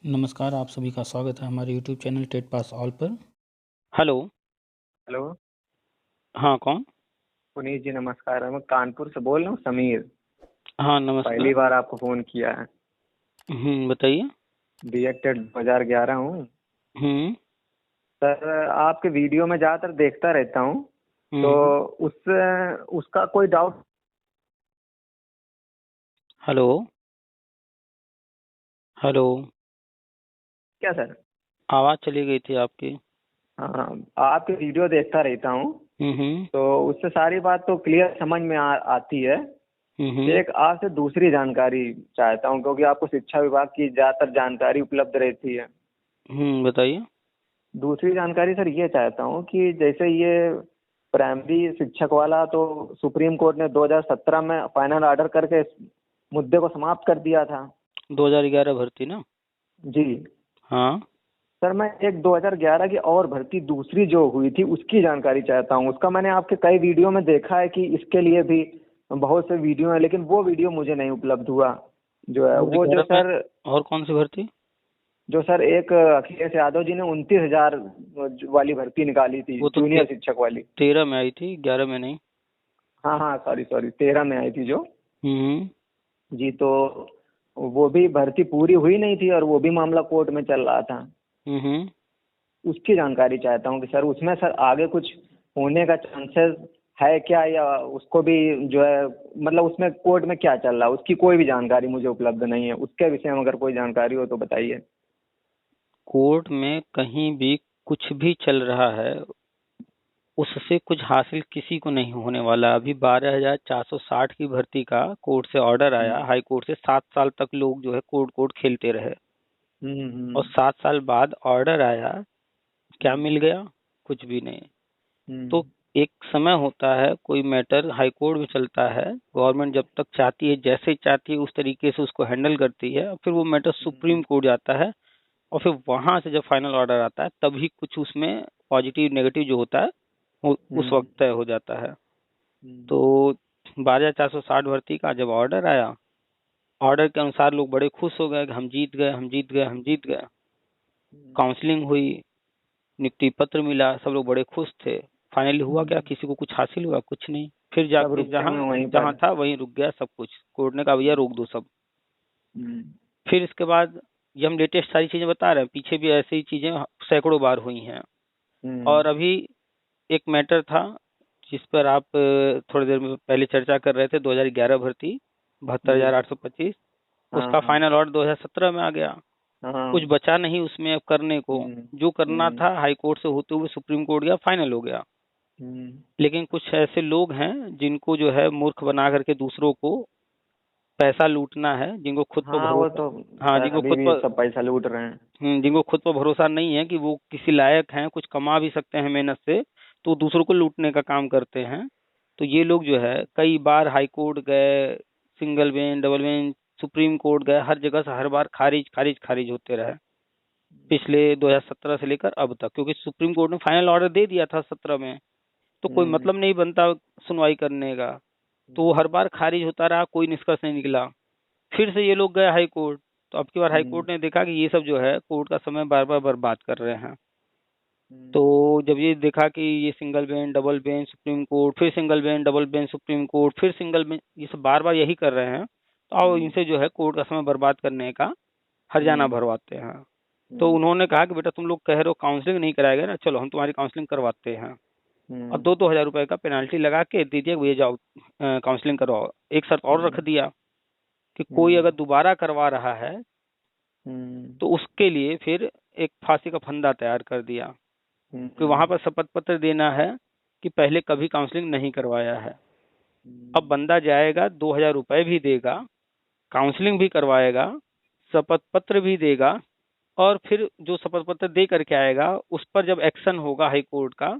नमस्कार, आप सभी का स्वागत है हमारे YouTube channel TET pass all पर। हेलो। हेलो। हाँ, कौन? पुनीत जी नमस्कार। मैं कानपुर से बोल रहा हूँ, समीर। हाँ, नमस्कार। पहली बार आपको फ़ोन किया है। बताइए। बीएड टेट 2011 हूँ। हम्म सर, आपके वीडियो में ज़्यादातर देखता रहता हूँ, तो हम्म उसका कोई डाउट? हेलो। हेलो। क्या सर? आवाज़ चली गई थी आपकी। हाँ, आपके वीडियो देखता रहता हूँ, हम्म तो उससे सारी बात तो क्लियर समझ में आती है। हम्म एक आपसे दूसरी जानकारी चाहता हूँ, क्योंकि आपको शिक्षा विभाग की ज़्यादातर जानकारी उपलब्ध रहती है। बताइए। दूसरी जानकारी सर ये चाहता हूँ कि जैसे ये प्राइमरी शिक्षक वाला तो सुप्रीम कोर्ट ने 2017 में फाइनल ऑर्डर करके इस मुद्दे को समाप्त कर दिया था। 2011 भर्ती ना? जी हाँ। सर, मैं एक 2011 की और भर्ती दूसरी जो हुई थी उसकी जानकारी चाहता हूँ। उसका मैंने आपके कई वीडियो में देखा है कि इसके लिए भी बहुत से वीडियो हैं, लेकिन वो वीडियो मुझे नहीं उपलब्ध हुआ। जो है वो जो 2011 में सर और कौन सी भर्ती? एक अखिलेश यादव जी ने 29,000 वाली भर्ती निकाली थी, वो तो जूनियर शिक्षक वाली। 13 में आई थी, 11 में नहीं। हाँ हाँ, सॉरी सॉरी, 13 में आई थी जो। हम्म जी, तो वो भी भर्ती पूरी हुई नहीं थी और वो भी मामला कोर्ट में चल रहा था। हम्म उसकी जानकारी चाहता हूँ कि सर उसमें सर आगे कुछ होने का चांसेस है क्या, या उसको भी जो है मतलब उसमें कोर्ट में क्या चल रहा है उसकी कोई भी जानकारी मुझे उपलब्ध नहीं है। उसके विषय में अगर कोई जानकारी हो तो बताइए। कोर्ट में कहीं भी कुछ भी चल रहा है, उससे कुछ हासिल किसी को नहीं होने वाला। अभी 12,460 की भर्ती का कोर्ट से ऑर्डर आया, हम्म हाई कोर्ट से। 7 साल तक लोग जो है कोर्ट कोर्ट खेलते रहे, और हम्म 7 साल बाद ऑर्डर आया। क्या हम्म मिल गया? कुछ भी नहीं। तो हम्म एक समय होता है, कोई मैटर हाई कोर्ट में चलता है, गवर्नमेंट जब तक चाहती है, जैसे चाहती है उस तरीके से उसको हैंडल करती है, और फिर वो मैटर सुप्रीम हम्म कोर्ट जाता है, और फिर वहां से जब फाइनल ऑर्डर आता है तभी कुछ उसमें पॉजिटिव नेगेटिव जो होता है वो उस हम्म वक्त तय हो जाता है। हम्म तो 12,460 भर्ती का जब ऑर्डर आया, ऑर्डर के अनुसार लोग बड़े खुश हो गए कि हम जीत गए, हम जीत गए, हम जीत गए। काउंसलिंग हुई, नियुक्ति पत्र मिला, सब लोग बड़े खुश थे। फाइनली हुआ क्या? हम्म। किसी को कुछ हासिल हुआ? कुछ नहीं। फिर सब जाके रुक गए जहाँ मैं वहीं जहाँ पर। था वहीं रुक गया सब कुछ। कोर्ट ने कहा भैया रोक दो सब। हम्म फिर इसके बाद ये हम लेटेस्ट सारी चीजें बता रहे हैं, पीछे भी ऐसी ही चीजें सैकड़ों बार हुई हैं। हम्म और अभी एक मैटर था जिस पर आप थोड़ी देर में पहले चर्चा कर रहे थे, 2011 भर्ती, बहत्तर जी। हजार आठ सौ पच्चीस हाँ उसका हाँ फाइनल ऑर्डर 2017 में आ गया। हाँ। कुछ बचा नहीं उसमें अब करने को। हम्म जो करना हम्म था हाई कोर्ट से होते हुए सुप्रीम कोर्ट गया, फाइनल हो गया। हम्म। लेकिन कुछ ऐसे लोग हैं जिनको जो है मूर्ख बना करके दूसरों को पैसा लूटना है, जिनको खुद पर हाँ, वो भरोसा। तो हाँ, सर अभी भी सब पैसा लूट रहे हैं। जिनको खुद पर भरोसा नहीं है कि वो किसी लायक हैं, कुछ कमा भी सकते हैं मेहनत से, तो दूसरों को लूटने का काम करते हैं। तो ये लोग जो है कई बार हाई कोर्ट गए, single bench, double bench, supreme court गए, हर जगह से हर बार खारिज खारिज खारिज होते रहे, पिछले 2017 से लेकर अब तक। क्योंकि सुप्रीम कोर्ट ने फाइनल ऑर्डर दे दिया था 17 में, तो कोई हम्म मतलब नहीं बनता सुनवाई करने का। तो वो हर बार खारिज होता रहा, कोई निष्कर्ष नहीं निकला। फिर से ये लोग गए हाई कोर्ट, तो अब की बार हाई हम्म कोर्ट ने देखा कि ये सब जो है कोर्ट का समय बार बार बर्बाद कर रहे हैं। तो हम्म जब ये देखा कि ये single bench, double bench, supreme court, फिर single bench, double bench, supreme court, फिर सिंगल बेंच, ये सब बार बार यही कर रहे हैं, तो आओ हम्म इनसे जो है कोर्ट का समय बर्बाद करने का हर्जाना हम्म भरवाते हैं। तो हम्म उन्होंने कहा कि बेटा तुम लोग कह रहे हो काउंसलिंग नहीं कराएगा ना, चलो हम तुम्हारी काउंसलिंग करवाते हैं। और हम्म 2-2 हजार रुपए का पेनाल्टी लगा के दे दिया, भैया जाओ काउंसलिंग करवाओ। एक शर्त और रख हम्म दिया कि कोई हम्म अगर दोबारा करवा रहा है हम्म तो उसके लिए फिर एक फांसी का फंदा तैयार कर दिया कि वहां हम्म पर शपथ पत्र देना है कि पहले कभी काउंसलिंग नहीं करवाया है। अब बंदा जाएगा, 2,000 रुपए भी देगा, काउंसलिंग भी करवाएगा, शपथ पत्र भी देगा, और फिर जो शपथ पत्र दे करके आएगा उस पर जब एक्शन होगा हाई कोर्ट का,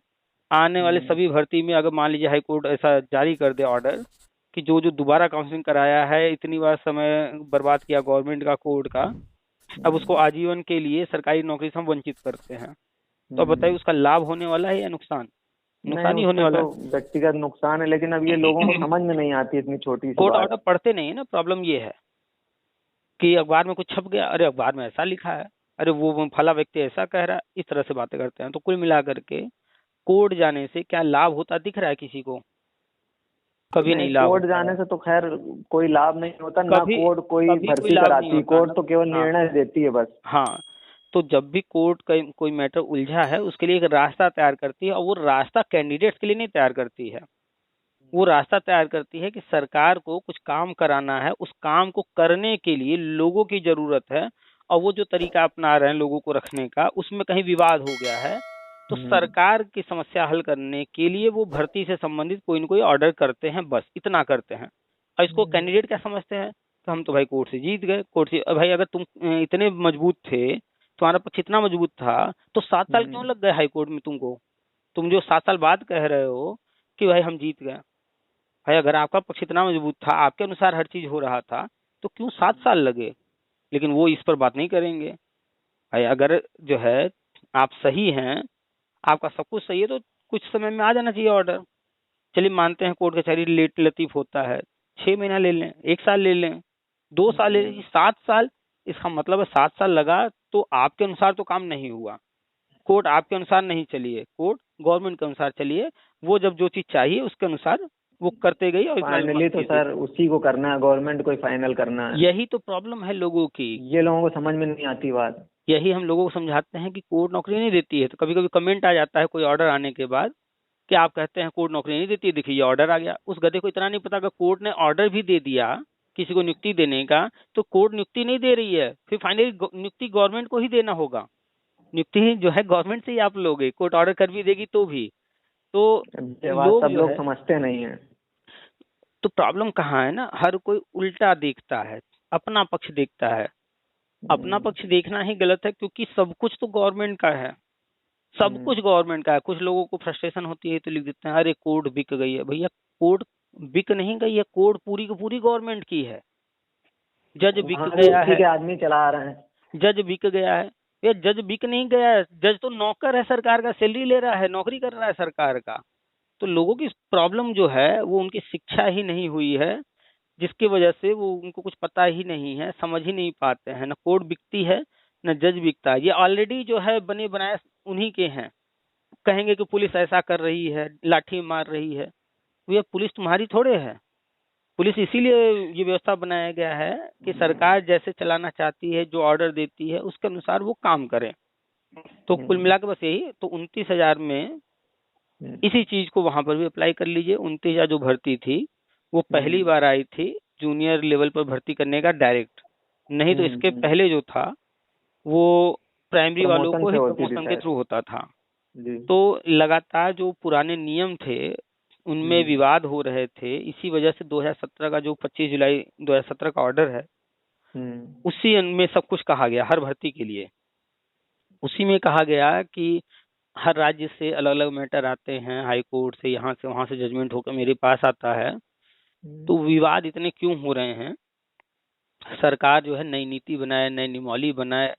आने वाले हम्म सभी भर्ती में अगर मान लीजिए हाई कोर्ट ऐसा जारी कर दे ऑर्डर कि जो जो दोबारा काउंसलिंग कराया है, इतनी बार समय बर्बाद किया गवर्नमेंट का, कोर्ट का, अब उसको हम्म आजीवन के लिए सरकारी नौकरी से हम वंचित करते हैं। तो अब बताइए हम्म। उसका लाभ होने वाला है या नुकसान? नहीं, नुकसान ही होने उससे वाला तो है। व्यक्तिगत नुकसान है, लेकिन अब ये लोगों को समझ में नहीं आती इतनी छोटी सी कोर्ट बात। ऑर्डर पढ़ते नहीं है ना, प्रॉब्लम ये है। कि अखबार में कुछ छप गया, अरे अखबार में ऐसा लिखा है, अरे वो फला व्यक्ति ऐसा कह रहा है, इस तरह से बातें करते हैं। तो कुल मिला करके कोर्ट जाने से क्या लाभ होता दिख रहा है किसी को? कभी नहीं, नहीं लाभ कोर्ट होता है। जाने से तो खैर कोई लाभ नहीं होता ना, कभी कोर्ट कोई कभी कोई भर्ती लाभ नहीं कराती, होता कोर्ट ना। तो केवल हाँ निर्णय देती है बस। हाँ। तो जब भी कोर्ट का कोई मैटर उलझा है, उसके लिए एक रास्ता तैयार करती है, और वो रास्ता कैंडिडेट्स के लिए नहीं तैयार करती है। वो रास्ता तैयार करती है कि सरकार को कुछ काम कराना है, उस काम को करने के लिए लोगों की जरूरत है, और वो जो तरीका अपना रहे हैं लोगों को रखने का, उसमें कहीं विवाद हो गया है, तो हम्म। सरकार की समस्या हल करने के लिए वो भर्ती से संबंधित कोई न कोई ऑर्डर करते हैं, बस इतना करते हैं। और इसको कैंडिडेट क्या समझते हैं? तो हम तो भाई कोर्ट से जीत गए, कोर्ट से भाई अगर तुम इतने मजबूत थे, तुम्हारा पक्ष इतना मजबूत था, तो 7 साल क्यों लग गए हाई कोर्ट में तुमको? तुम जो 7 साल बाद कह रहे हो कि भाई हम जीत गए, भाई अगर आपका पक्ष इतना मजबूत था, आपके अनुसार हर चीज हो रहा था, तो क्यों 7 साल लगे? लेकिन वो इस पर बात नहीं करेंगे। भाई अगर जो है आप सही हैं, आपका सब कुछ सही है, तो कुछ समय में आ जाना चाहिए ऑर्डर। चलिए मानते हैं कोर्ट कचहरी लेट लतीफ होता है, 6 महीना ले लें, 1 साल ले लें, 2 साल ले लें, 7 साल। इसका मतलब है 7 साल लगा तो आपके अनुसार तो काम नहीं हुआ। कोर्ट आपके अनुसार नहीं चलिए, कोर्ट गवर्नमेंट के अनुसार चलिए। वो जब जो चीज चाहिए उसके अनुसार वो करते गई, और इतना लंबा फाइनली तो खींच दी। सर उसी को करना है, गवर्नमेंट को ही फाइनल करना है। यही तो प्रॉब्लम है लोगों की। ये लोगों को समझ में नहीं आती बात। यही हम लोगों को समझाते हैं कि कोर्ट नौकरी नहीं देती है, तो कभी कभी कमेंट आ जाता है कोई ऑर्डर आने के बाद कि आप कहते हैं कोर्ट नौकरी नहीं देती है, देखिए ये ऑर्डर आ गया। उस गधे को इतना नहीं पता कि कोर्ट ने ऑर्डर भी दे दिया किसी को नियुक्ति देने का, तो कोर्ट नियुक्ति नहीं दे रही है, फिर फाइनली नियुक्ति गवर्नमेंट को ही देना होगा। नियुक्ति जो है गवर्नमेंट से ही आप लोगे, कोर्ट ऑर्डर कर भी देगी तो भी। तो ये बात लोग सब जो लोग है, समझते नहीं है। तो प्रॉब्लम कहाँ है ना, हर कोई उल्टा देखता है, अपना पक्ष देखता है। अपना पक्ष देखना ही गलत है, क्योंकि सब कुछ तो गवर्नमेंट का है, सब कुछ गवर्नमेंट का है। कुछ लोगों को फ्रस्ट्रेशन होती है तो लिख देते हैं अरे कोर्ट बिक गई है। भैया कोर्ट बिक नहीं गई है, कोर्ट पूरी की पूरी गवर्नमेंट की है। जज बिक वहाँ भी गया उसी है, के आदमी चला रहे हैं। जज बिक गया है। ये जज बिक नहीं गया है, जज तो नौकर है सरकार का, सैलरी ले रहा है, नौकरी कर रहा है सरकार का। तो लोगों की प्रॉब्लम जो है वो उनकी शिक्षा ही नहीं हुई है, जिसकी वजह से वो उनको कुछ पता ही नहीं है, समझ ही नहीं पाते हैं। न कोर्ट बिकती है, न जज बिकता है। ये ऑलरेडी जो है बने बनाए उन्हीं के हैं। कहेंगे कि पुलिस ऐसा कर रही है, लाठी मार रही है। ये पुलिस तुम्हारी थोड़े है। पुलिस इसीलिए ये व्यवस्था बनाया गया है कि सरकार जैसे चलाना चाहती है, जो ऑर्डर देती है उसके अनुसार वो काम करें। तो कुल मिला के बस यही तो 29,000 में इसी चीज को वहां पर भी अप्लाई कर लीजिए। 29,000 जो भर्ती थी वो पहली बार आई थी जूनियर लेवल पर भर्ती करने का डायरेक्ट। नहीं तो इसके पहले जो था वो प्राइमरी वालों प्रमोशन को से ही होती थी प्रमोशन के शायद। थ्रू होता था। जी। तो लगातार जो पुराने नियम थे उनमें विवाद हो रहे थे। इसी वजह से 2017 का जो 25 जुलाई 2017 का ऑर्डर है, उसी में सब कुछ कहा गया हर भर्ती के लिए। उसी में कहा गया कि हर राज्य से अलग अलग मैटर आते हैं, हाई कोर्ट से, यहाँ से वहां से जजमेंट होकर मेरे पास आता है। तो विवाद इतने क्यों हो रहे हैं? सरकार जो है नई नीति बनाए, नई नियमावली बनाए,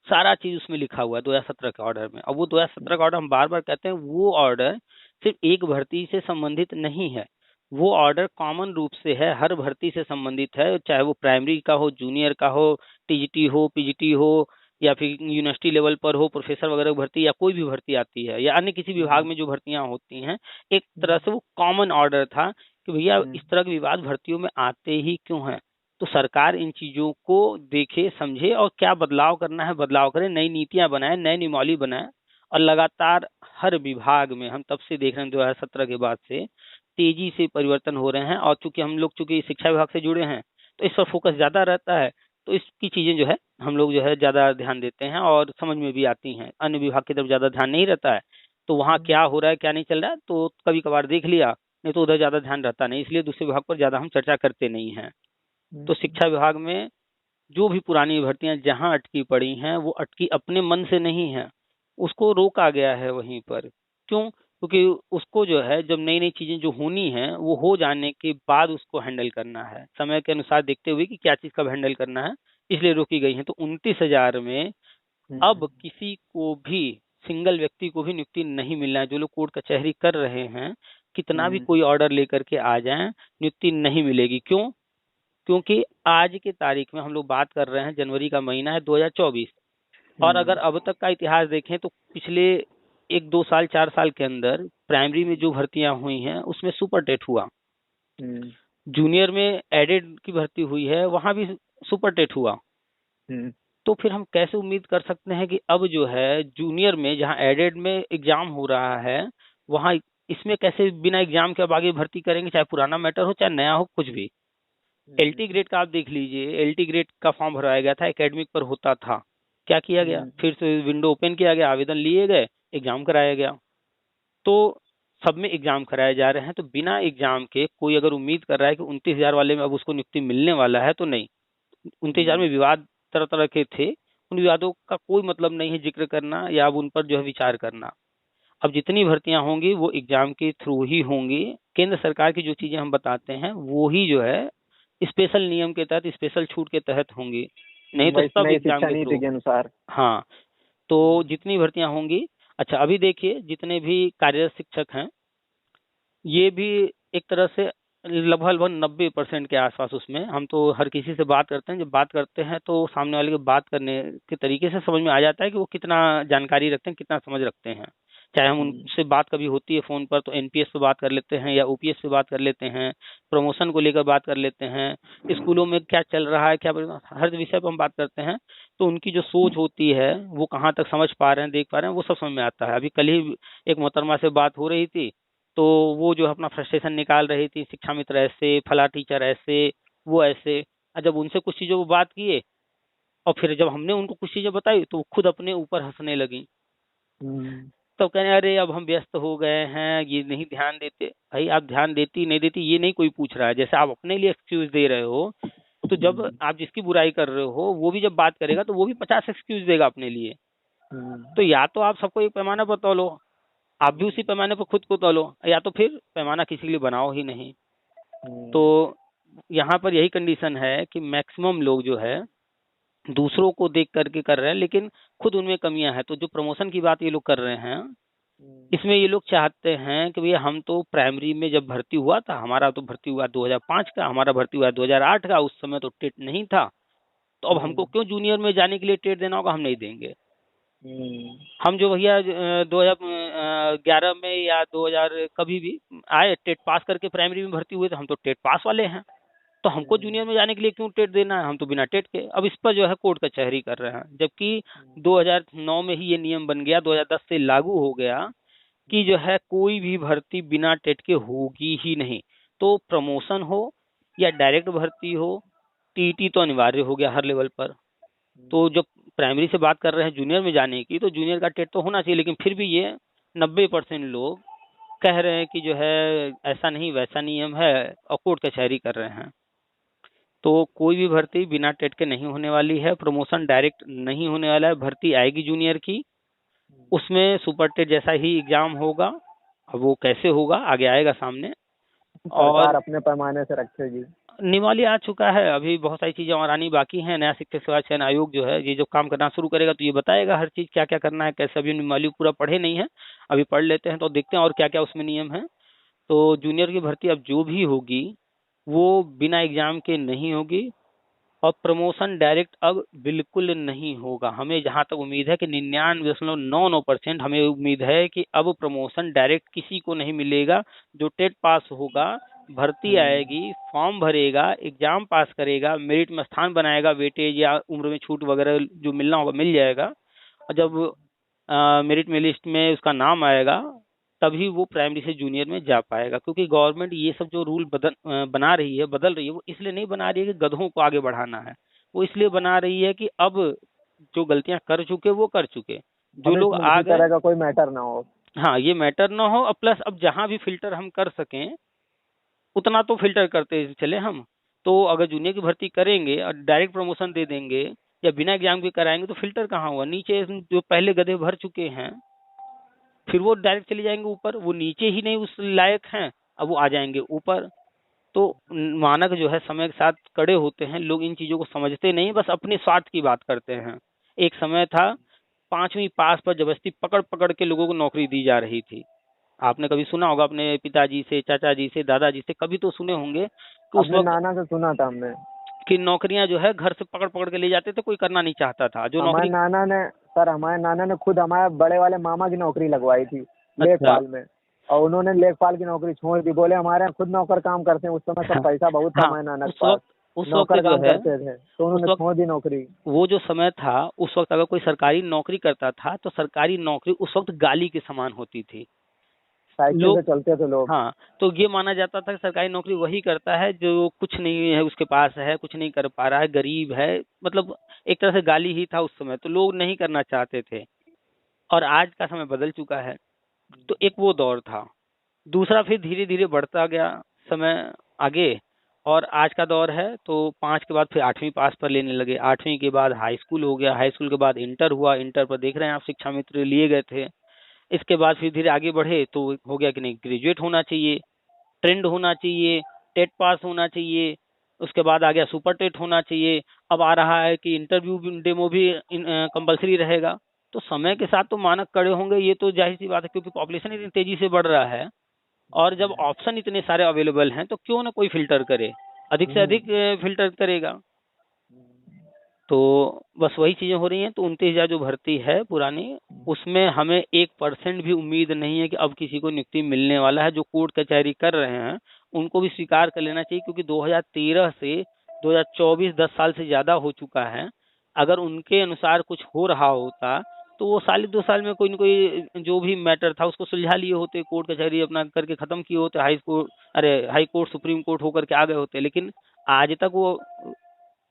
सारा चीज उसमें लिखा हुआ है 2017 के ऑर्डर में। अब वो 2017 का ऑर्डर हम बार बार कहते हैं, वो ऑर्डर सिर्फ एक भर्ती से संबंधित नहीं है। वो ऑर्डर कॉमन रूप से है, हर भर्ती से संबंधित है, चाहे वो प्राइमरी का हो, जूनियर का हो, टीजीटी हो, पीजीटी हो, या फिर यूनिवर्सिटी लेवल पर हो, प्रोफेसर वगैरह की भर्ती, या कोई भी भर्ती आती है, या अन्य किसी विभाग में जो भर्तियां होती हैं, एक तरह से वो कॉमन ऑर्डर था कि भैया इस तरह के विवाद भर्तियों में आते ही क्यों हैं। तो सरकार इन चीजों को देखे, समझे, और क्या बदलाव करना है बदलाव करे, नई नीतियां बनाए, नई नियमावली बनाए। और लगातार हर विभाग में हम तब से देख रहे हैं 2017 के बाद से तेजी से परिवर्तन हो रहे हैं। और चूंकि हम लोग चूंकि शिक्षा विभाग से जुड़े हैं तो इस पर फोकस ज्यादा रहता है, तो इसकी चीजें जो है हम लोग जो है ज्यादा ध्यान देते हैं और समझ में भी आती हैं। अन्य विभाग की तरफ ज्यादा ध्यान नहीं रहता है, तो वहाँ क्या हो रहा है क्या नहीं चल रहा है तो कभी कभार देख लिया, नहीं तो उधर ज्यादा ध्यान रहता नहीं, इसलिए दूसरे विभाग पर ज्यादा हम चर्चा करते नहीं हैं। तो शिक्षा विभाग में जो भी पुरानी भर्तियां जहां अटकी पड़ी हैं वो अटकी अपने मन से नहीं है, उसको रोका गया है वहीं पर। क्यों? क्योंकि उसको जो है जब नई नई चीजें जो होनी है वो हो जाने के बाद उसको हैंडल करना है, समय के अनुसार देखते हुए कि क्या चीज कब हैंडल करना है, इसलिए रोकी गई है। तो 29,000 में अब किसी को भी, सिंगल व्यक्ति को भी नियुक्ति नहीं मिलना है। जो लोग कोर्ट कचहरी कर रहे हैं, कितना भी कोई ऑर्डर लेकर के आ जाएं, नियुक्ति नहीं मिलेगी। क्यों? क्योंकि आज की तारीख में हम लोग बात कर रहे हैं, जनवरी का महीना है 2024, और अगर अब तक का इतिहास देखें तो पिछले 1 2 साल 4 साल के अंदर प्राइमरी में जो भर्तियां हुई हैं उसमें सुपर टेट हुआ, हम्म, जूनियर में एडेड की भर्ती हुई है वहां भी सुपर टेट हुआ। हम्म, तो फिर हम कैसे उम्मीद कर सकते हैं कि अब जो है जूनियर में जहां एडेड में एग्जाम हो रहा है वहां इसमें कैसे बिना एग्जाम के अब आगे भर्ती करेंगे, चाहे पुराना मैटर हो चाहे नया हो कुछ भी। एलटी ग्रेड का आप देख लीजिए, एलटी ग्रेड का फॉर्म भरवाया गया था, एकेडमिक पर होता था, क्या किया गया, हम्म, फिर से विंडो ओपन किया गया, आवेदन लिए गए, एग्जाम कराया गया। तो सब में एग्जाम कराए जा रहे हैं, तो बिना एग्जाम के कोई अगर उम्मीद कर रहा है कि 29,000 वाले में अब उसको नियुक्ति मिलने वाला है, तो नहीं। 29,000 में विवाद तरह तरह के थे, उन विवादों का कोई मतलब नहीं है जिक्र करना या अब उन पर जो है विचार करना। अब जितनी भर्तियां होंगी वो एग्जाम के थ्रू ही होंगी। केंद्र सरकार की जो चीजें हम बताते हैं वो ही जो है स्पेशल नियम के तहत, स्पेशल छूट के तहत होंगी, नहीं तो वही सब नई एग्जाम शिक्षा के थ्रू। नीति के अनुसार। हाँ, तो जितनी भर्तियां होंगी, अच्छा अभी देखिए जितने भी कार्यरत शिक्षक हैं ये भी एक तरह से लगभग लगभग 90% के आसपास, उसमें हम तो हर किसी से बात करते हैं, जब बात करते हैं तो सामने वाले के बात करने के तरीके से समझ में आ जाता है कि वो कितना जानकारी रखते हैं, कितना समझ रखते हैं। चाहे हम उनसे बात कभी होती है फोन पर तो एनपीएस पे बात कर लेते हैं या ओपीएस पे बात कर लेते हैं, प्रमोशन को लेकर बात कर लेते हैं, स्कूलों में क्या चल रहा है, क्या हर विषय पर हम बात करते हैं। तो उनकी जो सोच होती है वो कहाँ तक समझ पा रहे हैं, देख पा रहे हैं, वो सब समझ में आता है। अभी कल ही एक मोहतरमा से बात हो रही थी, तो वो जो अपना फ्रस्ट्रेशन निकाल रही थी, शिक्षा मित्र ऐसे, फला टीचर ऐसे, वो ऐसे। और जब उनसे कुछ चीज़ों पर बात किए और फिर जब हमने उनको कुछ चीज़ें बताई तो वो खुद अपने ऊपर हंसने लगी। तो कह रहे अरे अब हम व्यस्त हो गए हैं, ये नहीं ध्यान देते। भाई आप ध्यान देती नहीं देती ये नहीं कोई पूछ रहा है, जैसे आप अपने लिए एक्सक्यूज दे रहे हो, तो जब आप जिसकी बुराई कर रहे हो वो भी जब बात करेगा तो वो भी 50 एक्सक्यूज देगा अपने लिए। तो या तो आप सबको एक पैमाना पर तौलो, आप भी उसी पैमाने पर खुद को तौलो, या तो फिर पैमाना किसी के लिए बनाओ ही नहीं। तो यहाँ पर यही कंडीशन है कि मैक्सिमम लोग जो है दूसरों को देख करके कर रहे हैं, लेकिन खुद उनमें कमियां हैं। तो जो प्रमोशन की बात ये लोग कर रहे हैं, इसमें ये लोग चाहते हैं कि भैया हम तो प्राइमरी में जब भर्ती हुआ था, हमारा तो भर्ती हुआ 2005 का, हमारा भर्ती हुआ 2008 का, उस समय तो टेट नहीं था, तो अब हमको क्यों जूनियर में जाने के लिए टेट देना होगा, हम नहीं देंगे। हम जो भैया 2011 में या 2000 कभी भी आए टेट पास करके प्राइमरी में भर्ती हुए, तो हम तो टेट पास वाले हैं, तो हमको जूनियर में जाने के लिए क्यों टेट देना है, हम तो बिना टेट के। अब इस पर जो है कोर्ट कचहरी कर रहे हैं, जबकि 2009 में ही ये नियम बन गया, 2010 से लागू हो गया कि जो है कोई भी भर्ती बिना टेट के होगी ही नहीं। तो प्रमोशन हो या डायरेक्ट भर्ती हो, टीटी तो अनिवार्य हो गया हर लेवल पर। तो जब प्राइमरी से बात कर रहे हैं जूनियर में जाने की, तो जूनियर का टेट तो होना चाहिए, लेकिन फिर भी ये 90% लोग कह रहे हैं कि जो है ऐसा नहीं वैसा नियम है, और कोर्ट कचहरी कर रहे हैं। तो कोई भी भर्ती बिना टेट के नहीं होने वाली है, प्रमोशन डायरेक्ट नहीं होने वाला है, भर्ती आएगी जूनियर की, उसमें सुपर टेट जैसा ही एग्जाम होगा। अब वो कैसे होगा आगे आएगा सामने। सरकार और अपने पैमाने से रखेगी। नियमावली आ चुका है, अभी बहुत सारी चीजें और आनी बाकी हैं। नया शिक्षक सेवा चयन आयोग जो है ये जो काम करना शुरू करेगा तो ये बताएगा हर चीज क्या क्या करना है कैसे। अभी नियमावली पूरा पढ़े नहीं है, अभी पढ़ लेते हैं तो देखते हैं और क्या क्या उसमें नियम है। तो जूनियर की भर्ती अब जो भी होगी वो बिना एग्जाम के नहीं होगी, और प्रमोशन डायरेक्ट अब बिल्कुल नहीं होगा। हमें जहां तक उम्मीद है कि 99.99% हमें उम्मीद है कि अब प्रमोशन डायरेक्ट किसी को नहीं मिलेगा। जो टेट पास होगा, भर्ती आएगी, फॉर्म भरेगा, एग्जाम पास करेगा, मेरिट में स्थान बनाएगा, वेटेज या उम्र में छूट वगैरह जो मिलना होगा मिल जाएगा। और जब मेरिट में लिस्ट में उसका नाम आएगा तभी वो प्राइमरी से जूनियर में जा पाएगा। क्योंकि गवर्नमेंट ये सब जो रूल बना रही है, बदल रही है, वो इसलिए नहीं बना रही है कि गधों को आगे बढ़ाना है, वो इसलिए बना रही है कि अब जो गलतियां कर चुके वो कर चुके, जो अब लोग इसमें आ किसी गए। तरह का कोई मैटर ना हो। हाँ, ये मैटर ना हो, और प्लस अब जहां भी फिल्टर हम कर सकें उतना तो फिल्टर करते चले हम। तो अगर जूनियर की भर्ती करेंगे और डायरेक्ट प्रमोशन दे देंगे या बिना एग्जाम के कराएंगे तो फिल्टर कहाँ हुआ, नीचे जो पहले गधे भर चुके हैं फिर वो डायरेक्ट चले जाएंगे ऊपर, वो नीचे ही नहीं उस लायक हैं, अब वो आ जाएंगे ऊपर। तो मानक जो है समय के साथ कड़े होते हैं, लोग इन चीजों को समझते नहीं, बस अपने स्वार्थ की बात करते हैं। एक समय था 5वीं पास पर जबरदस्ती पकड़ पकड़ के लोगों को नौकरी दी जा रही थी। आपने कभी सुना होगा अपने पिताजी से, चाचा जी से, दादाजी से, कभी तो सुने होंगे कि उस अपने वक्त। नाना से सुना था हमने। कि नौकरियां जो है घर से पकड़ पकड़ के ले जाते थे, कोई करना नहीं चाहता था जो हमारे नौकरी। नाना ने सर हमारे नाना ने खुद हमारे बड़े वाले मामा की नौकरी लगवाई थी अच्छा। लेखपाल में, और उन्होंने लेखपाल की नौकरी छोड़ दी, बोले हमारे यहाँ खुद नौकर काम करते हैं। उस समय सब पैसा बहुत था हाँ, हमारे नाना के उस पास, वक्त उस वक्त नौकर जो काम है, करते थे, तो उस उन्होंने वक्त छोड़ दी नौकरी। वो जो समय था, उस वक्त अगर कोई सरकारी नौकरी करता था तो सरकारी नौकरी उस वक्त गाली के समान होती थी। साइकिल से लोग, चलते थे लोग। हाँ, तो ये माना जाता था कि सरकारी नौकरी वही करता है जो कुछ नहीं है उसके पास, है कुछ नहीं कर पा रहा है, गरीब है, मतलब एक तरह से गाली ही था उस समय, तो लोग नहीं करना चाहते थे। और आज का समय बदल चुका है। तो एक वो दौर था। दूसरा फिर धीरे धीरे बढ़ता गया समय आगे, और आज का दौर है तो 5 के बाद फिर 8वीं पास पर लेने लगे, 8वीं के बाद हाई स्कूल हो गया, हाई स्कूल के बाद इंटर हुआ, इंटर पर देख रहे हैं आप शिक्षा मित्र लिए गए थे। इसके बाद फिर धीरे आगे बढ़े तो हो गया कि नहीं, ग्रेजुएट होना चाहिए, ट्रेंड होना चाहिए, टेट पास होना चाहिए, उसके बाद आ गया सुपर टेट होना चाहिए, अब आ रहा है कि इंटरव्यू डेमो भी कंपलसरी रहेगा। तो समय के साथ तो मानक कड़े होंगे, ये तो जाहिर सी बात है, क्योंकि पॉपुलेशन इतनी तेजी से बढ़ रहा है, और जब ऑप्शन इतने सारे अवेलेबल हैं तो क्यों ना कोई फिल्टर करे, अधिक से अधिक फिल्टर करेगा। तो बस वही चीजें हो रही हैं। तो 29,000 जो भर्ती है पुरानी, उसमें हमें 1% भी उम्मीद नहीं है कि अब किसी को नियुक्ति मिलने वाला है। जो कोर्ट कचहरी कर रहे हैं उनको भी स्वीकार कर लेना चाहिए, क्योंकि 2013 से 2024 10 साल से ज्यादा हो चुका है। अगर उनके अनुसार कुछ हो रहा होता तो वो साल 2 साल में कोई न कोई जो भी मैटर था उसको सुलझा लिए होते, कोर्ट कचहरी अपना करके खत्म किए होते, हाई कोर्ट सुप्रीम कोर्ट होकर के आ गए होते। लेकिन आज तक वो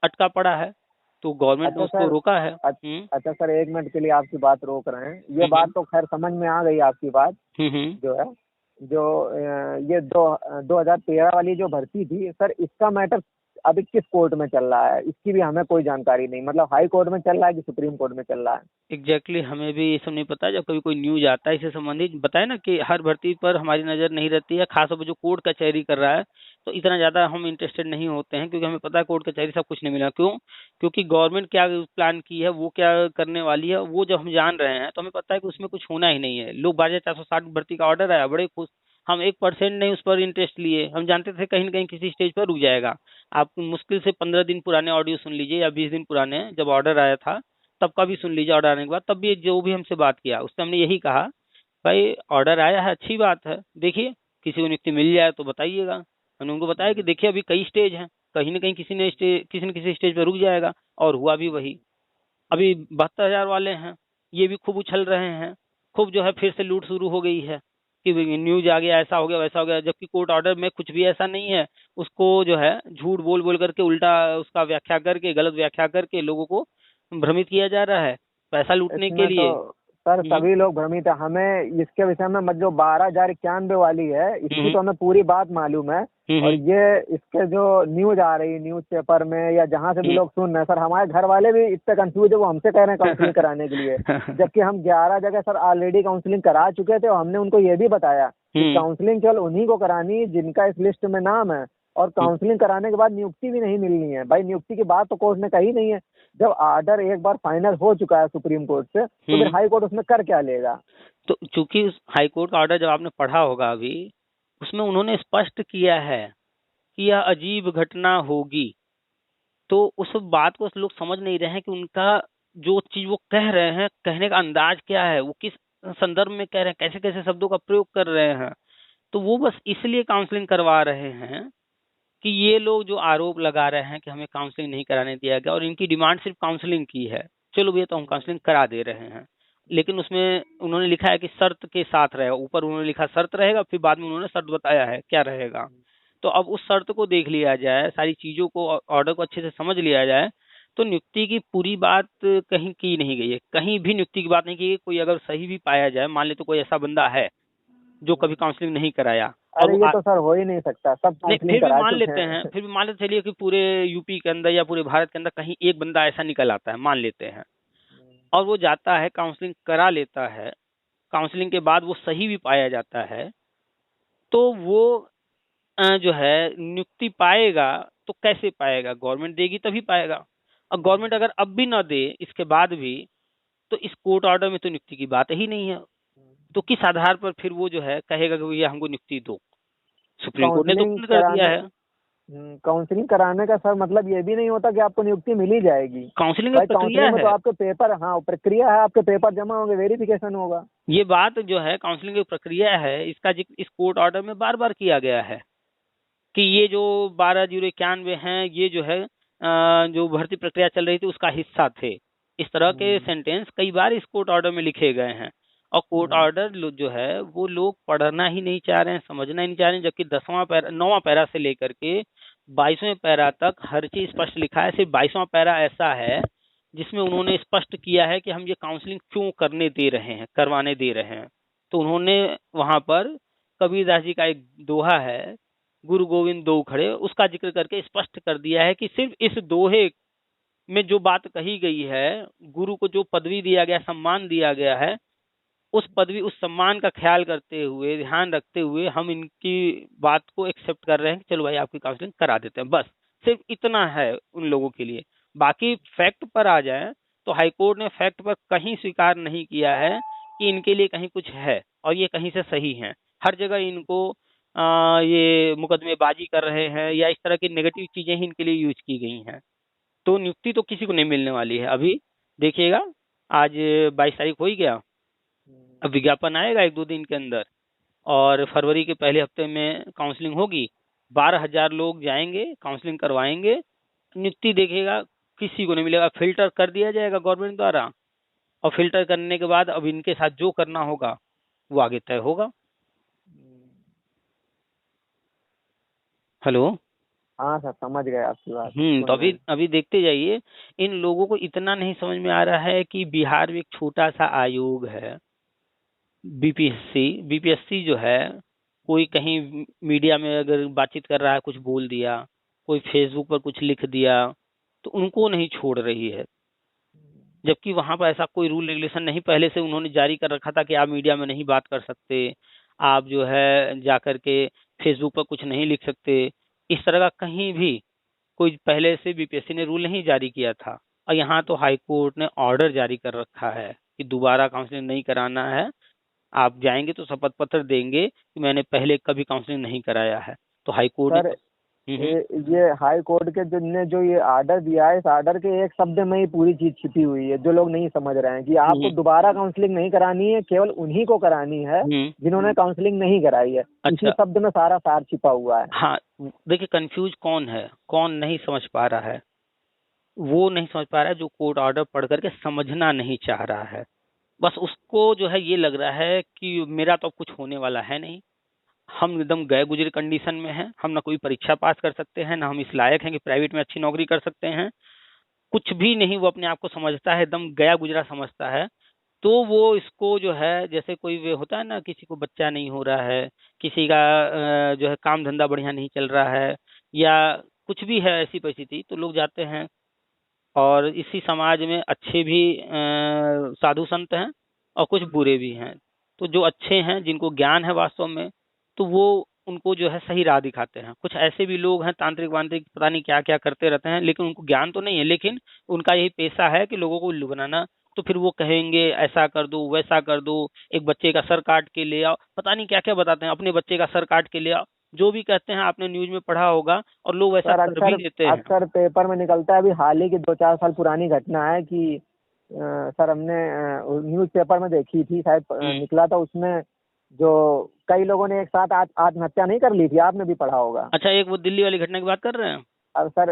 अटका पड़ा है, तो गवर्नमेंट ने अच्छा उसको सर, रोका है। हम्म। अच्छा सर, एक मिनट के लिए आपकी बात रोक रहे हैं। ये हम्म। बात तो खैर समझ में आ गई आपकी बात, हम्म। जो है जो ये 2013 वाली जो भर्ती थी सर, इसका मैटर अभी किस कोर्ट में चल रहा है, इसकी भी हमें कोई जानकारी नहीं। मतलब हाई कोर्ट में चल रहा है कि सुप्रीम कोर्ट में चल रहा है? एग्जैक्टली हमें भी ये सब नहीं पता। जब कभी कोई न्यूज आता है इससे संबंधित, बताए ना कि हर भर्ती पर हमारी नजर नहीं रहती है, खासतौर पर जो कोर्ट कचहरी कर रहा है, तो इतना ज्यादा हम इंटरेस्टेड नहीं होते हैं, क्योंकि हमें पता है कोर्ट कचहरी सब कुछ नहीं मिला। क्यों? क्योंकि गवर्नमेंट क्या प्लान की है, वो क्या करने वाली है, वो जब हम जान रहे हैं तो हमें पता है कि उसमें कुछ होना ही नहीं है। लोग 12,460 भर्ती का ऑर्डर आया, बड़े खुश, हम 1% नहीं उस पर इंटरेस्ट लिए। हम जानते थे कहीं न कहीं किसी स्टेज पर रुक जाएगा। आप मुश्किल से 15 दिन पुराने ऑडियो सुन लीजिए, या 20 दिन पुराने, जब ऑर्डर आया था तब का भी सुन लीजिए। ऑर्डर आने के बाद तब भी जो भी हमसे बात किया उससे हमने यही कहा, भाई ऑर्डर आया है, अच्छी बात है, देखिए किसी को नियुक्ति मिल जाए तो बताइएगा। मैंने उनको बताया कि देखिए अभी कई स्टेज हैं, कहीं न कहीं किसी न किसी स्टेज पर रुक जाएगा, और हुआ भी वही। अभी 72,000 वाले हैं, ये भी खूब उछल रहे हैं, खूब जो है फिर से लूट शुरू हो गई है कि न्यूज आ गया, ऐसा हो गया वैसा हो गया, जबकि कोर्ट ऑर्डर में कुछ भी ऐसा नहीं है। उसको जो है झूठ बोल बोल करके, उल्टा उसका व्याख्या करके, गलत व्याख्या करके लोगों को भ्रमित किया जा रहा है पैसा लूटने के इसमें तो लिए। सर हम्म। सभी लोग भ्रमित है। हमें इसके विषय में जो 12,091 वाली है, इसकी हम्म। तो हमें पूरी बात मालूम है। और हम्म। ये इसके जो न्यूज आ रही न्यूज पेपर में या जहाँ से भी हम्म। लोग सुन रहे हैं सर, हमारे घर वाले भी इतने कंफ्यूज है, वो हमसे कह रहे हैं काउंसलिंग कराने के लिए। जबकि हम 11 जगह सर ऑलरेडी काउंसलिंग करा चुके थे, और हमने उनको ये भी बताया कि हम्म। काउंसलिंग केवल उन्हीं को करानी है जिनका इस लिस्ट में नाम है, और काउंसलिंग कराने के बाद नियुक्ति भी नहीं मिलनी है। भाई नियुक्ति की बात तो कोर्ट ने कही नहीं है। जब ऑर्डर एक बार फाइनल हो चुका है सुप्रीम कोर्ट से, तो फिर हम्म। हाई कोर्ट उसमें कर क्या लेगा? तो चूंकि हाई कोर्ट का ऑर्डर जब आपने पढ़ा होगा अभी, उसमें उन्होंने स्पष्ट किया है कि यह अजीब घटना होगी। तो उस बात को लोग समझ नहीं रहे हैं कि उनका जो चीज वो कह रहे हैं, कहने का अंदाज क्या है, वो किस संदर्भ में कह रहे हैं, कैसे कैसे शब्दों का प्रयोग कर रहे हैं। तो वो बस इसलिए काउंसलिंग करवा रहे हैं कि ये लोग जो आरोप लगा रहे हैं कि हमें काउंसलिंग नहीं कराने दिया गया, और इनकी डिमांड सिर्फ काउंसलिंग की है, चलो भैया तो हम काउंसलिंग करा दे रहे हैं। लेकिन उसमें उन्होंने लिखा है कि शर्त के साथ रहेगा, ऊपर उन्होंने लिखा शर्त रहेगा, फिर बाद में उन्होंने शर्त बताया है क्या रहेगा। तो अब उस शर्त को देख लिया जाए, सारी चीजों को, ऑर्डर को अच्छे से समझ लिया जाए, तो नियुक्ति की पूरी बात कहीं की नहीं गई है, कहीं भी नियुक्ति की बात नहीं की गई। कोई अगर सही भी पाया जाए, मान ले तो कोई ऐसा बंदा है जो कभी काउंसलिंग नहीं कराया, और अरे वो ये तो सर हो ही नहीं सकता, सब नहीं, काउंसलिंग फिर भी करा मान चुके लेते हैं, हैं। फिर भी मान लेते चलिए कि पूरे यूपी के अंदर या पूरे भारत के अंदर कहीं एक बंदा ऐसा निकल आता है, मान लेते हैं, और वो जाता है काउंसलिंग करा लेता है, काउंसलिंग के बाद वो सही भी पाया जाता है, तो वो जो है नियुक्ति पाएगा। तो कैसे पाएगा? गवर्नमेंट देगी तभी पाएगा। और गवर्नमेंट अगर अब भी ना दे इसके बाद भी, तो इस कोर्ट ऑर्डर में तो नियुक्ति की बात ही नहीं है। तो किस आधार पर फिर वो जो है कहेगा कि भैया हमको नियुक्ति दो? सुप्रीम कोर्ट ने तो काउंसलिंग बंद कर दिया कराने है। काउंसलिंग कराने का सर मतलब ये भी नहीं होता कि आपको नियुक्ति मिल ही जाएगी। काउंसलिंग भाई एक प्रक्रिया काउंसलिंग में तो है। आपके पेपर, हाँ प्रक्रिया है, आपके पेपर जमा होंगे, वेरिफिकेशन होगा। ये बात जो है काउंसलिंग की प्रक्रिया है, इसका जिक्र इस कोर्ट ऑर्डर में बार बार किया गया है कि ये जो 12/091 हैं, ये जो है जो भर्ती प्रक्रिया चल रही थी उसका हिस्सा थे। इस तरह के हम्म, सेंटेंस कई बार इस कोर्ट ऑर्डर में लिखे गए हैं। और कोर्ट हम्म, ऑर्डर जो है वो लोग पढ़ना ही नहीं चाह रहे हैं, समझना ही नहीं चाह रहे हैं, जबकि 10वां पैरा 9वां पैरा से लेकर के 22वें पैरा तक हर चीज स्पष्ट लिखा है। सिर्फ 22वां पैरा ऐसा है जिसमें उन्होंने स्पष्ट किया है कि हम ये काउंसलिंग क्यों करने दे रहे हैं, करवाने दे रहे हैं। तो उन्होंने वहां पर कबीरदास जी का एक दोहा है, गुरु गोविंद दो खड़े, उसका जिक्र करके स्पष्ट कर दिया है कि सिर्फ इस दोहे में जो बात कही गई है, गुरु को जो पदवी दिया गया, सम्मान दिया गया है, उस पदवी उस सम्मान का ख्याल करते हुए, ध्यान रखते हुए हम इनकी बात को एक्सेप्ट कर रहे हैं कि चलो भाई आपकी काउंसलिंग करा देते हैं। बस सिर्फ इतना है उन लोगों के लिए। बाकी फैक्ट पर आ जाए तो हाईकोर्ट ने फैक्ट पर कहीं स्वीकार नहीं किया है कि इनके लिए कहीं कुछ है और ये कहीं से सही हैं। हर जगह इनको ये मुकदमेबाजी कर रहे हैं या इस तरह की नेगेटिव चीजें ही इनके लिए यूज की गई हैं। तो नियुक्ति तो किसी को नहीं मिलने वाली है। अभी देखिएगा, आज 22 तारीख हो ही गया, अब विज्ञापन आएगा 1-2 दिन के अंदर और फरवरी के पहले हफ्ते में काउंसलिंग होगी। 12,000 लोग जाएंगे, काउंसलिंग करवाएंगे, नियुक्ति देखिएगा किसी को नहीं मिलेगा। फिल्टर कर दिया जाएगा गवर्नमेंट द्वारा और फिल्टर करने के बाद अब इनके साथ जो करना होगा वो आगे तय होगा। हेलो। हाँ सर समझ गए आपकी बात, तो सुन रहे अभी हैं। अभी देखते जाइए। इन लोगों को इतना नहीं समझ में आ रहा है कि बिहार में एक छोटा सा आयोग है, बीपीएससी जो है, कोई कहीं मीडिया में अगर बातचीत कर रहा है, कुछ बोल दिया, कोई फेसबुक पर कुछ लिख दिया, तो उनको नहीं छोड़ रही है। जबकि वहां पर ऐसा कोई रूल रेगुलेशन नहीं पहले से उन्होंने जारी कर रखा था कि आप मीडिया में नहीं बात कर सकते, आप जो है जा करके फेसबुक पर कुछ नहीं लिख सकते। इस तरह का कहीं भी कोई पहले से बीपीएससी ने रूल नहीं जारी किया था। और यहाँ तो हाई कोर्ट ने ऑर्डर जारी कर रखा है कि दोबारा काउंसलिंग नहीं कराना है। आप जाएंगे तो शपथ पत्र देंगे कि मैंने पहले कभी काउंसलिंग नहीं कराया है। तो हाई कोर्ट ने सर तो ये हाई कोर्ट के जो ने जो ये आर्डर दिया है, इस आर्डर के एक शब्द में ही पूरी चीज छिपी हुई है, जो लोग नहीं समझ रहे हैं कि आपको हम्म दोबारा काउंसलिंग नहीं करानी है, केवल उन्हीं को करानी है हम्म जिन्होंने काउंसलिंग नहीं कराई है। इसी अच्छा। शब्द में सारा सार छिपा हुआ है। हाँ, देखिए कंफ्यूज कौन है, कौन नहीं समझ पा रहा है। वो नहीं समझ पा रहा है जो कोर्ट ऑर्डर पढ़ करके समझना नहीं चाह रहा है। बस उसको जो है ये लग रहा है कि मेरा तो अब कुछ होने वाला है नहीं, हम एकदम गए गुजरे कंडीशन में हैं, हम ना कोई परीक्षा पास कर सकते हैं, ना हम इस लायक हैं कि प्राइवेट में अच्छी नौकरी कर सकते हैं। कुछ भी नहीं वो अपने आप को समझता है, एकदम गया गुजरा समझता है। तो वो इसको जो है, जैसे कोई वे होता है ना, किसी को बच्चा नहीं हो रहा है, किसी का जो है काम धंधा बढ़िया नहीं चल रहा है, या कुछ भी है ऐसी परिस्थिति, तो लोग जाते हैं। और इसी समाज में अच्छे भी साधु संत हैं और कुछ बुरे भी हैं। तो जो अच्छे हैं, जिनको ज्ञान है वास्तव में, तो वो उनको जो है सही राह दिखाते हैं। कुछ ऐसे भी लोग हैं तांत्रिक वांत्रिक पता नहीं क्या क्या करते रहते हैं, लेकिन उनको ज्ञान तो नहीं है, लेकिन उनका यही पेशा है कि लोगों को उल्लू बनाना। तो फिर वो कहेंगे ऐसा कर दो, वैसा कर दो, एक बच्चे का सर काट के ले आओ, पता नहीं क्या क्या बताते हैं, अपने बच्चे का सर काट के ले आओ, जो भी कहते हैं आपने न्यूज में पढ़ा होगा, और लोग वैसा सर कर भी अक्सर देते हैं। अक्सर पेपर में निकलता है, अभी हाल ही की 2-4 साल पुरानी घटना है कि सर हमने न्यूज़ पेपर में देखी थी, शायद हम्म। निकला था उसमें, जो कई लोगों ने एक साथ आत्महत्या नहीं कर ली थी, आपने भी पढ़ा होगा। अच्छा, एक वो दिल्ली वाली घटना की बात कर रहे हैं? अब सर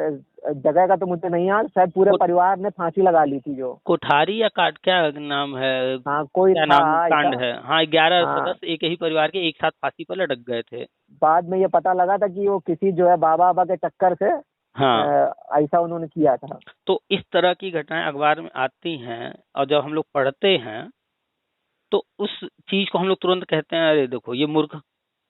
जगह का तो मुझे नहीं याद, शायद पूरे को, परिवार ने फांसी लगा ली थी जो। कोठारी या काट, क्या नाम है, हाँ कोई क्या था नाम ऐसा। कांड है? हाँ, 11 हाँ सदस्य एक ही परिवार के एक साथ फांसी पर लटक गए थे। बाद में ये पता लगा था कि वो किसी जो है बाबा बाबा के चक्कर से हाँ, ऐसा उन्होंने किया था। तो इस तरह की घटनाएं अखबार में आती हैं और जब हम लोग पढ़ते हैं तो उस चीज को हम लोग तुरंत कहते हैं अरे देखो ये मूर्ख,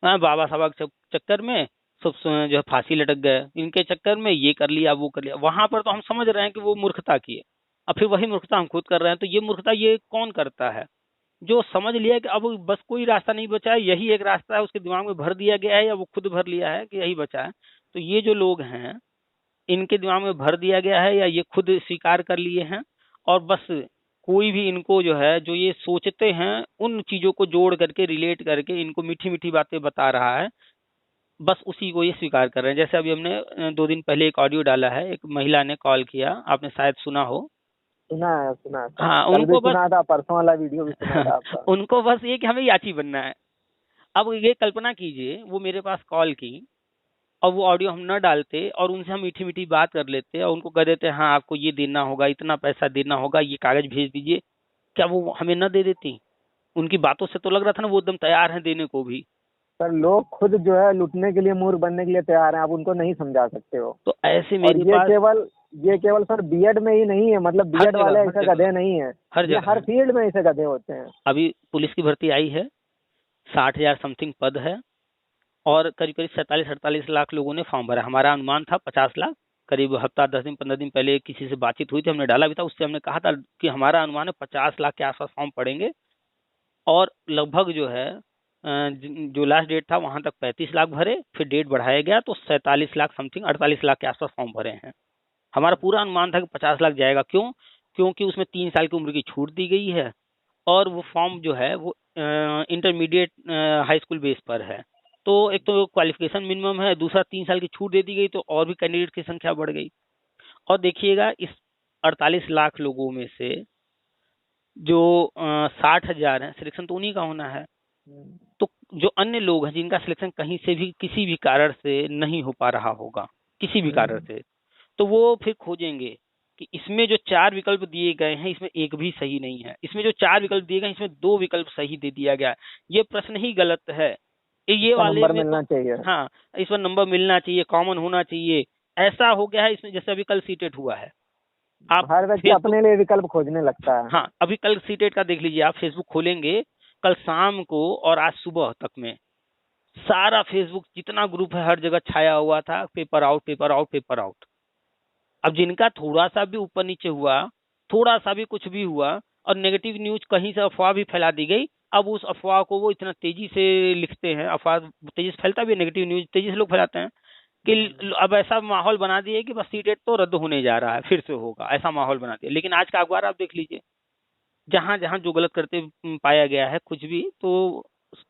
हाँ, बाबा साहब के चक्कर में सब जो है फांसी लटक गए, इनके चक्कर में ये कर लिया वो कर लिया। वहां पर तो हम समझ रहे हैं कि वो मूर्खता की है, और फिर वही मूर्खता हम खुद कर रहे हैं। तो ये मूर्खता ये कौन करता है? जो समझ लिया कि अब बस कोई रास्ता नहीं बचा है, यही एक रास्ता है, उसके दिमाग में भर दिया गया है, या वो खुद भर लिया है कि यही बचा है। तो ये जो लोग हैं, इनके दिमाग में भर दिया गया है या ये खुद स्वीकार कर लिए हैं, और बस कोई भी इनको जो है, जो ये सोचते हैं, उन चीजों को जोड़ करके रिलेट करके इनको मीठी मीठी बातें बता रहा है। बस उसी को ये स्वीकार कर रहे हैं। जैसे अभी हमने 2 दिन पहले एक ऑडियो डाला है, एक महिला ने कॉल किया, आपने शायद सुना हो। सुना है सर, हाँ, कल भी उनको बस सुना था, परसों वाला वीडियो भी सुना था आपका। उनको बस ये कि हमें याची बनना है। अब ये कल्पना कीजिए, वो मेरे पास कॉल की और वो ऑडियो हम न डालते और उनसे हम मीठी मीठी बात कर लेते और उनको कह देते हाँ आपको ये देना होगा, इतना पैसा देना होगा, ये कागज भेज दीजिए, क्या वो हमें न दे देती? उनकी बातों से तो लग रहा था ना वो एकदम तैयार हैं देने को भी। सर लोग खुद जो है लुटने के लिए, मूर्ख बनने के लिए तैयार हैं, आप उनको नहीं समझा सकते हो। तो ऐसे और मेरे पास ये केवल सर बीएड में ही नहीं है, मतलब हर बीएड वाले जगह, हर ऐसे जगह, गधे नहीं है, हर ये जगह हर है। फील्ड में ऐसे गधे होते हैं। अभी पुलिस की भर्ती आई है, 60,000 समथिंग पद है और करीब करीब 47-48 लाख लोगों ने फॉर्म भरा। हमारा अनुमान था 50 लाख। करीब हफ्ता 10 दिन 15 दिन पहले किसी से बातचीत हुई थी, हमने डाला भी था, उससे हमने कहा था कि हमारा अनुमान है 50 लाख के आसपास फॉर्म पड़ेंगे। और लगभग जो है जो लास्ट डेट था वहां तक 35 लाख भरे, फिर डेट बढ़ाया गया तो 47 लाख समथिंग 48 लाख के आसपास फॉर्म भरे हैं। हमारा पूरा अनुमान था कि 50 लाख जाएगा। क्यों? क्योंकि उसमें 3 साल की उम्र की छूट दी गई है और वो फॉर्म जो है वो इंटरमीडिएट हाई स्कूल बेस पर है। तो एक तो क्वालिफिकेशन मिनिमम है, दूसरा 3 साल की छूट दे दी गई तो और भी कैंडिडेट की संख्या बढ़ गई। और देखिएगा इस 48 लाख लोगों में से जो 60,000 है, सिलेक्शन तो उन्हीं का होना है। तो जो अन्य लोग हैं जिनका सिलेक्शन कहीं से भी किसी भी कारण से नहीं हो पा रहा होगा, किसी भी कारण से, तो वो फिर खोजेंगे कि इसमें जो 4 विकल्प दिए गए हैं इसमें एक भी सही नहीं है, इसमें जो 4 विकल्प दिए गए हैं इसमें 2 विकल्प सही दे दिया गया है, ये प्रश्न ही गलत है, ये इसका वाले नंबर में तो मिलना चाहिए। हाँ, इस पर नंबर मिलना चाहिए, कॉमन होना चाहिए। ऐसा हो गया है इसमें। जैसे अभी कल सीटेट हुआ है, आप हर व्यक्ति फेसबुक, अपने लिए विकल्प खोजने लगता है। हाँ अभी कल सीटेट का देख लीजिए, आप फेसबुक खोलेंगे कल शाम को और आज सुबह तक में सारा फेसबुक जितना ग्रुप है हर जगह छाया हुआ था, paper out, paper out, paper out. अब जिनका थोड़ा सा भी ऊपर नीचे हुआ, थोड़ा सा भी कुछ भी हुआ और नेगेटिव न्यूज कहीं से अफवाह भी फैला दी गई, अब उस अफवाह को वो इतना तेजी से लिखते हैं, अफवाह तेजी से फैलता भी है, नेगेटिव न्यूज तेजी से लोग फैलाते हैं कि अब ऐसा माहौल बना दिए कि बस सीटेट तो रद्द होने जा रहा है, फिर से होगा, ऐसा माहौल बना दिया। लेकिन आज का अखबार आप देख लीजिए, जहां जहां जो गलत करते पाया गया है कुछ भी, तो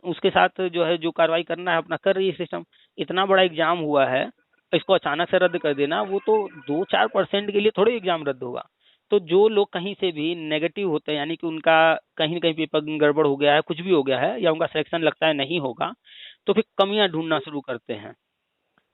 उसके साथ जो है जो कार्रवाई करना है अपना कर रही है सिस्टम। इतना बड़ा एग्जाम हुआ है, इसको अचानक से रद्द कर देना, वो तो 2-4% के लिए थोड़ी एग्जाम रद्द होगा। तो जो लोग कहीं से भी नेगेटिव होते हैं, यानी कि उनका कहीं ना कहीं पेपर गड़बड़ हो गया है, कुछ भी हो गया है, या उनका सिलेक्शन लगता है नहीं होगा, तो फिर कमियां ढूंढना शुरू करते हैं।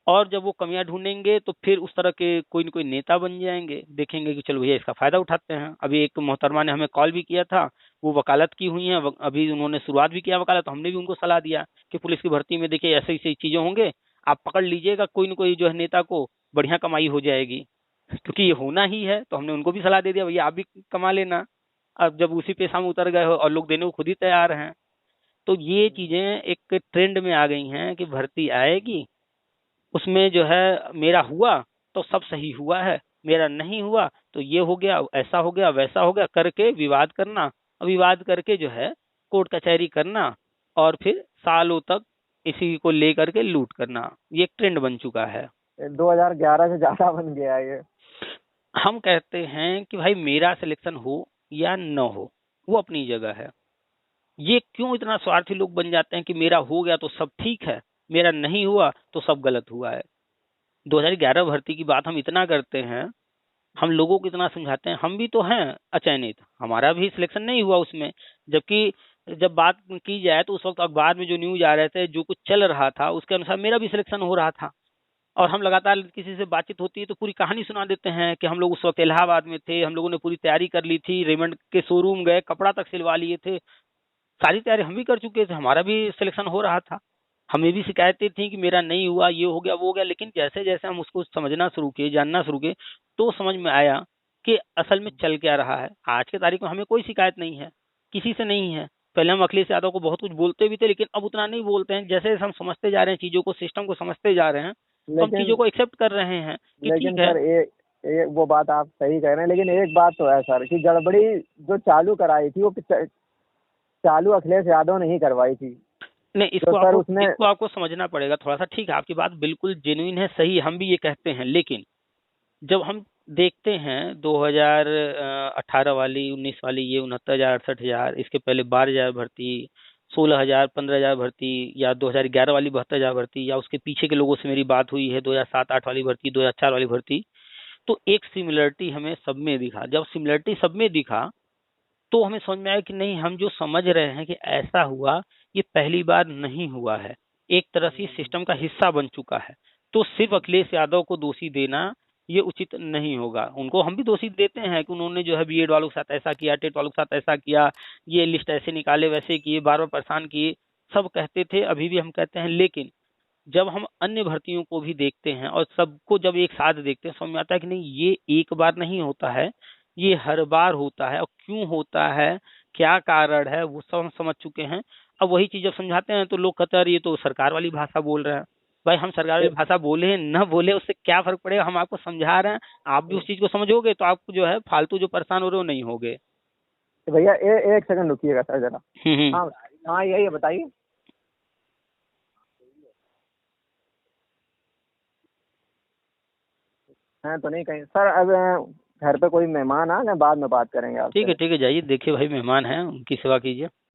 और जब वो कमियां ढूंढेंगे तो फिर उस तरह के कोई न कोई नेता बन जाएंगे, देखेंगे कि चलो भैया इसका फायदा उठाते हैं। अभी एक मोहतरमा ने हमें कॉल भी किया था, वो वकालत की हुई हैं, अभी उन्होंने शुरुआत भी किया वकालत, तो हमने भी उनको सलाह दिया कि पुलिस की भर्ती में देखिए ऐसे ऐसी चीजें होंगे, आप पकड़ लीजिएगा कोई न कोई जो है नेता को, बढ़िया कमाई हो जाएगी, क्योंकि ये होना ही है। तो हमने उनको भी सलाह दे दिया भैया आप भी कमा लेना, अब जब उसी पेशा में उतर गए हो और लोग देने को खुद ही तैयार हैं। तो ये चीजें एक ट्रेंड में आ गई हैं कि भर्ती आएगी, उसमें जो है मेरा हुआ तो सब सही हुआ है, मेरा नहीं हुआ तो ये हो गया, ऐसा हो गया, वैसा हो गया करके विवाद करना, और विवाद करके जो है कोर्ट कचहरी करना, और फिर सालों तक इसी को लेकर के लूट करना, ये एक ट्रेंड बन चुका है। 2011 से ज्यादा बन गया है ये। हम कहते हैं कि भाई मेरा सिलेक्शन हो या न हो, वो अपनी जगह है। ये क्यों इतना स्वार्थी लोग बन जाते हैं कि मेरा हो गया तो सब ठीक है, मेरा नहीं हुआ तो सब गलत हुआ है। 2011 भर्ती की बात हम इतना करते हैं, हम लोगों को इतना समझाते हैं, हम भी तो हैं अचयनित, हमारा भी सिलेक्शन नहीं हुआ उसमें। जबकि जब बात की जाए तो उस वक्त अखबार में जो न्यूज आ रहे थे, जो कुछ चल रहा था उसके अनुसार मेरा भी सिलेक्शन हो रहा था। और हम लगातार किसी से बातचीत होती है तो पूरी कहानी सुना देते हैं कि हम लोग उस वक्त इलाहाबाद में थे, हम लोगों ने पूरी तैयारी कर ली थी, रेमंड के शोरूम गए, कपड़ा तक सिलवा लिए थे, सारी तैयारी हम भी कर चुके थे, हमारा भी सिलेक्शन हो रहा था। हमें भी शिकायतें थी कि मेरा नहीं हुआ, ये हो गया, वो हो गया। लेकिन जैसे जैसे हम उसको समझना शुरू किए, जानना शुरू किए, तो समझ में आया कि असल में चल क्या रहा है। आज के तारीख में हमें कोई शिकायत नहीं है, किसी से नहीं है। पहले हम अखिलेश यादव को बहुत कुछ बोलते भी थे, लेकिन अब उतना नहीं बोलते हैं। जैसे जैसे हम समझते जा रहे हैं चीजों को, सिस्टम को समझते जा रहे हैं, तो हम चीजों लेकिन को एक्सेप्ट कर रहे हैं कि लेकिन ठीक है। सर वो बात आप सही कह रहे हैं, लेकिन एक बात तो है सर कि गड़बड़ी जो चालू कराई थी वो चालू अखिलेश यादव ने ही करवाई थी। नहीं, तो सर उसने इसको आपको समझना पड़ेगा थोड़ा सा। ठीक है, आपकी बात बिल्कुल जेन्युइन है, सही, हम भी ये कहते हैं। लेकिन जब हम देखते हैं 2018 वाली, 19 वाली, ये 69,000 68,000, इसके पहले 12,000 भर्ती, 16,000 15,000 भर्ती, या 2011 वाली 72,000 भर्ती, या उसके पीछे के लोगों से मेरी बात हुई है 2007-8 वाली भर्ती, 2004 वाली भर्ती, तो एक सिमिलरिटी हमें सब में दिखा। जब सिमिलरिटी सब में दिखा तो हमें समझ में आया कि नहीं, हम जो समझ रहे हैं कि ऐसा हुआ, ये पहली बार नहीं हुआ है, एक तरह से सिस्टम का हिस्सा बन चुका है। तो सिर्फ अखिलेश यादव को दोषी देना ये उचित नहीं होगा। उनको हम भी दोषी देते हैं कि उन्होंने जो है बीएड वालों के साथ ऐसा किया, टेट वालों के साथ ऐसा किया, ये लिस्ट ऐसे निकाले, वैसे किए, बार बार परेशान किए, सब कहते थे, अभी भी हम कहते हैं। लेकिन जब हम अन्य भर्तियों को भी देखते हैं और सबको जब एक साथ देखते हैं, समझ में आता है कि नहीं, ये एक बार नहीं होता है, ये हर बार होता है। और क्यों होता है, क्या कारण है, वो सब हम समझ चुके हैं। अब वही चीज जब समझाते हैं तो लोग कहते हैं अरे ये तो सरकार वाली भाषा बोल रहे हैं। भाई, हम सरकार वाली भाषा बोले न बोले उससे क्या फर्क पड़ेगा, हम आपको समझा रहे हैं, आप भी उस चीज को समझोगे तो आपको जो है फालतू जो परेशान हो रहे हो नहीं होगे। भैया एक सेकंड रुकिएगा सर जरा। हम्म। हाँ हाँ, यही है, बताइए। हैं तो नहीं कहीं सर? अब घर पे कोई मेहमान आ, ना बाद में बात करेंगे आपसे। ठीक है, जाइए, देखिए भाई, मेहमान हैं, उनकी सेवा कीजिए।